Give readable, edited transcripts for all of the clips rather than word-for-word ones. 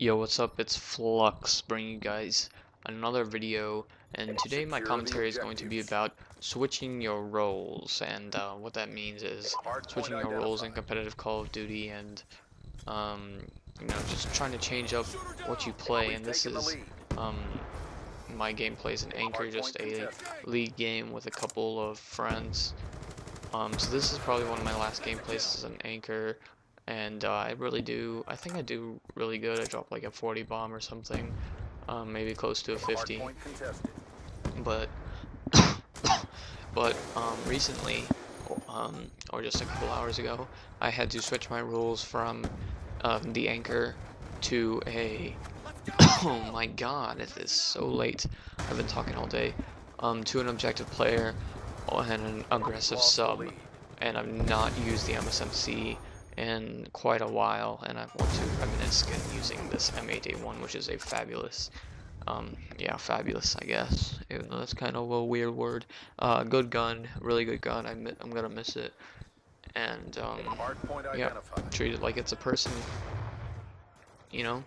Yo, what's up? It's Flux bringing you guys another video, and today my commentary is going to be about switching your roles, and what that means is switching your roles in competitive Call of Duty, and um, just trying to change up what you play. And this is um, my gameplay is an Anchor, just a league game with a couple of friends. So this is probably one of my last gameplays as an Anchor. And I think I do really good. I dropped like a 40 bomb or something, maybe close to a 50. But, recently, or just a couple hours ago, I had to switch my roles from the Anchor to a, oh my god, it is so late. I've been talking all day, to an objective player and an aggressive sub. And I've not used the MSMC in quite a while, and I want to reminisce again using this M8A1, which is a fabulous, yeah, fabulous, I guess, even though that's kind of a weird word. Good gun, really good gun. I'm gonna miss it, and yeah, treat it like it's a person, you know.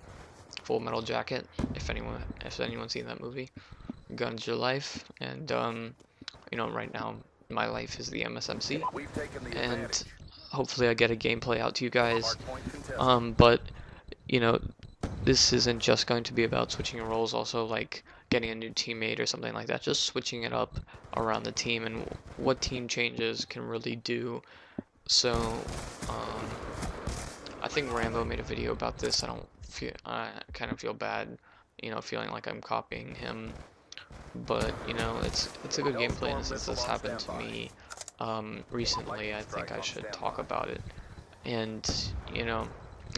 Full Metal Jacket, if anyone's seen that movie. Gun's your life, and right now my life is the MSMC, and hopefully I get a gameplay out to you guys. But this isn't just going to be about switching your roles, also like getting a new teammate or something like that, just switching it up around the team and what team changes can really do. So I think Rambo made a video about this. I kind of feel bad, feeling like I'm copying him, but it's a good gameplay, and since this happened to me recently, I think I should talk about it. And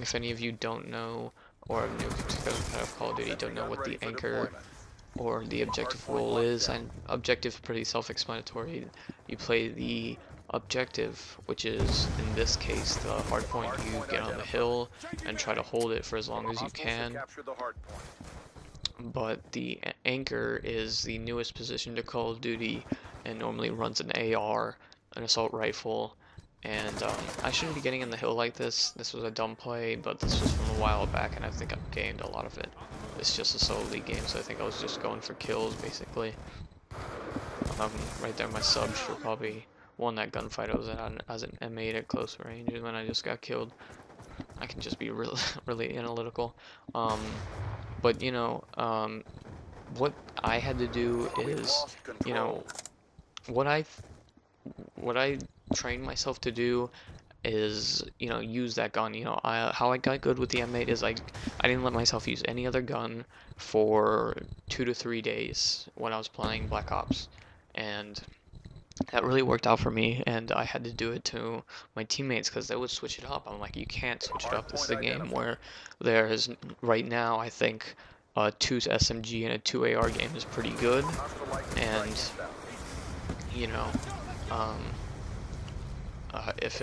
if any of you don't know, or new to Call of Duty don't know what the Anchor or the objective role is, and objective is pretty self-explanatory. You play the objective, which is in this case the hard point. You get on the hill and try to hold it for as long as you can. But the Anchor is the newest position to Call of Duty and normally runs an AR, an assault rifle, and I shouldn't be getting in the hill like this. This was a dumb play, but this was from a while back, and I think I've gained a lot of it. It's just a solo league game, so I think I was just going for kills, basically. Right there, my sub should probably won that gunfight I was at as an M8 at close range, and then I just got killed. I can just be really, really analytical. But what I had to do is, what I trained myself to do is, use that gun. How I got good with the M8 is I didn't let myself use any other gun for 2 to 3 days when I was playing Black Ops, and that really worked out for me. And I had to do it to my teammates because they would switch it up. I'm like, you can't switch it up. This is a game where there's right now, I think, 2 SMG and a 2 AR game is pretty good, and if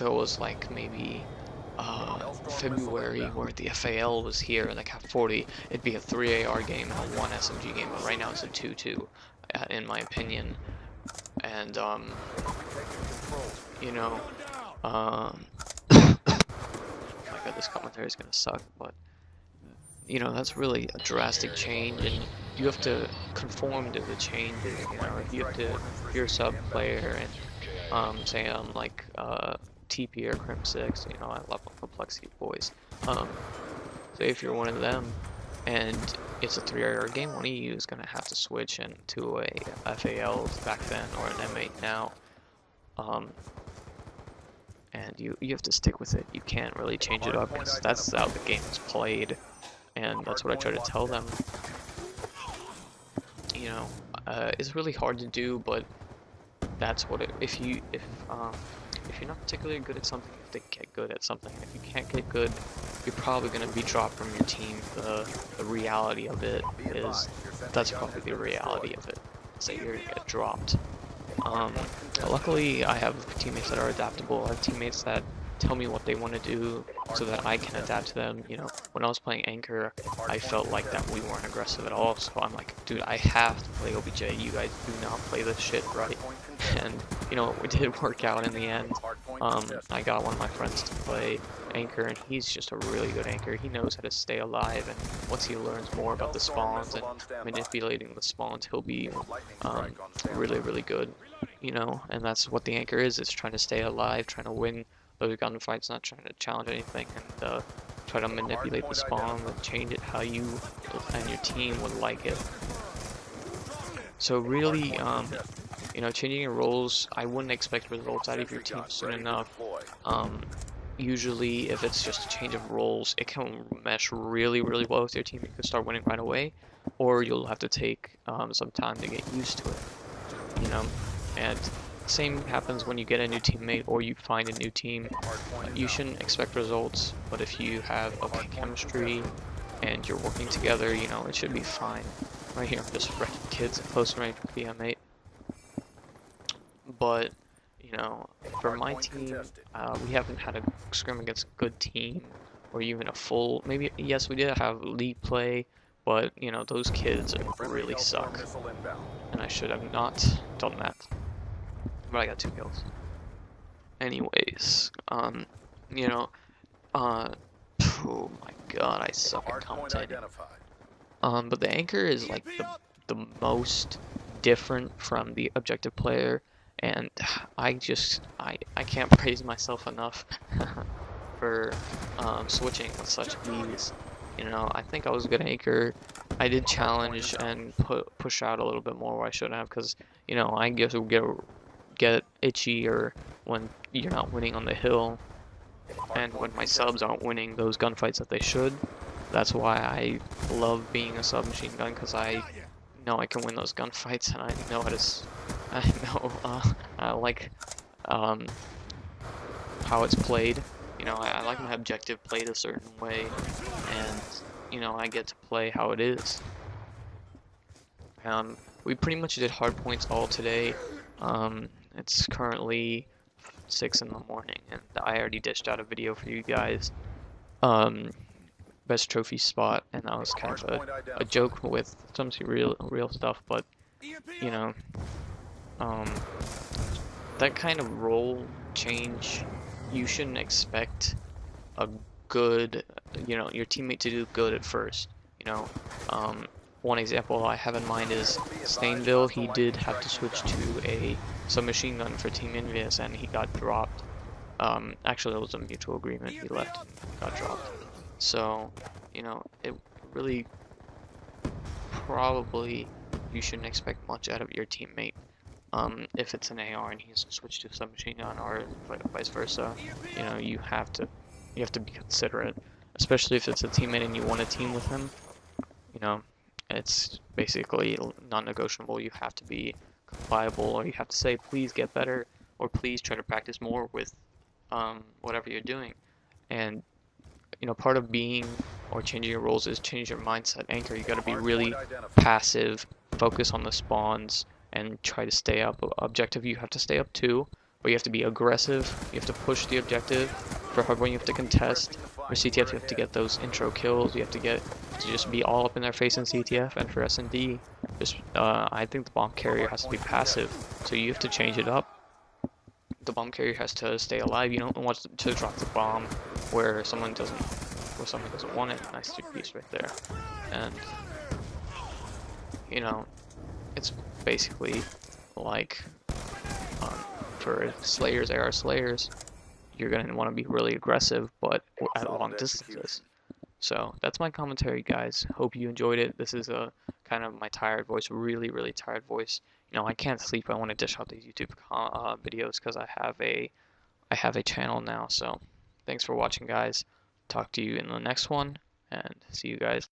it was like maybe February where the FAL was here and the CAP 40, it'd be a 3 AR game and a 1 SMG game, but right now it's a 2-2, in my opinion. And my god, this commentary is gonna suck, but that's really a drastic change, and you have to conform to the changes. If you have to, if you're a sub player and say I'm like TP or Crim6, I love Complexity Boys. Say if you're one of them and it's a 3 AR game, one of you is gonna have to switch into a FAL back then or an M8 now. And you have to stick with it. You can't really change it up because that's how the game is played. And that's what I try to tell them. It's really hard to do, but that's what if you're not particularly good at something, you have to get good at something. If you can't get good, you're probably going to be dropped from your team. The reality of it is, that's probably the reality of it, is that you're going to get dropped. Luckily, I have teammates that are adaptable. I have teammates that tell me what they want to do so that I can adapt to them. When I was playing Anchor, I felt like that we weren't aggressive at all, so I'm like, dude, I have to play OBJ. You guys do not play this shit right. And it did work out in the end. I got one of my friends to play Anchor, and he's just a really good Anchor. He knows how to stay alive, and once he learns more about the spawns and manipulating the spawns, he'll be really, really good, you know. And that's what the Anchor is. It's trying to stay alive, trying to win those gunfights, not trying to challenge anything, and try to manipulate the spawn and change it how you and your team would like it. So really, you know, changing your roles, I wouldn't expect results out of your team soon enough. Usually, if it's just a change of roles, it can mesh really, really well with your team. You can start winning right away, or you'll have to take some time to get used to it, you know. And same happens when you get a new teammate or you find a new team. You shouldn't expect results, but if you have okay chemistry and you're working together, you know, it should be fine. Right here, I'm just wrecking kids at close range with the M8. But, you know, for my team, we haven't had a scrim against a good team, or even a full, maybe, yes, we did have league play, but, you know, those kids really suck. And I should have not done that. But I got 2 kills. Anyways, you know, oh my god, I suck at commentating. But the Anchor is like the most different from the objective player, and I can't praise myself enough for switching with such ease. You know, I think I was a good Anchor. I did challenge and push out a little bit more where I shouldn't have, because, you know, I guess get itchy or when you're not winning on the hill, and when my subs aren't winning those gunfights that they should. That's why I love being a submachine gun, because I know I can win those gunfights, and I know how to, I like how it's played. You know, I like my objective played a certain way, and, you know, I get to play how it is. We pretty much did hard points all today. It's currently 6 in the morning, and I already dished out a video for you guys. Best trophy spot, and that was kind of a joke with some real stuff, but, you know, that kind of role change, you shouldn't expect a good, you know, your teammate to do good at first, you know. One example I have in mind is Stainville. He did have to switch to a submachine gun for Team Envious, and he got dropped. Actually, it was a mutual agreement. He left and got dropped. So, you know, it really, probably, you shouldn't expect much out of your teammate. If it's an AR and he's switched to a submachine gun, or vice versa, you know, you have to be considerate, especially if it's a teammate and you want to team with him. You know, it's basically non-negotiable. You have to be compliable, or you have to say, please get better, or please try to practice more with whatever you're doing. And, you know, part of being or changing your roles is change your mindset. Anchor, you got to be really passive, focus on the spawns, and try to stay up. Objective, you have to stay up too, but you have to be aggressive. You have to push the objective. For hardpoint, you have to contest. For CTF, you have to get those intro kills. You have to just be all up in their face in CTF. And for S&D, just I think the bomb carrier has to be passive, so you have to change it up. The bomb carrier has to stay alive. You don't want to drop the bomb where someone doesn't want it. Nice piece right there. And, you know, it's basically like for Slayers, AR Slayers, you're gonna want to be really aggressive, but at long distances. So that's my commentary, guys. Hope you enjoyed it. This is a kind of my tired voice, really, really tired voice. You know, I can't sleep. I want to dish out these YouTube videos because I have a channel now. So thanks for watching, guys. Talk to you in the next one, and see you guys.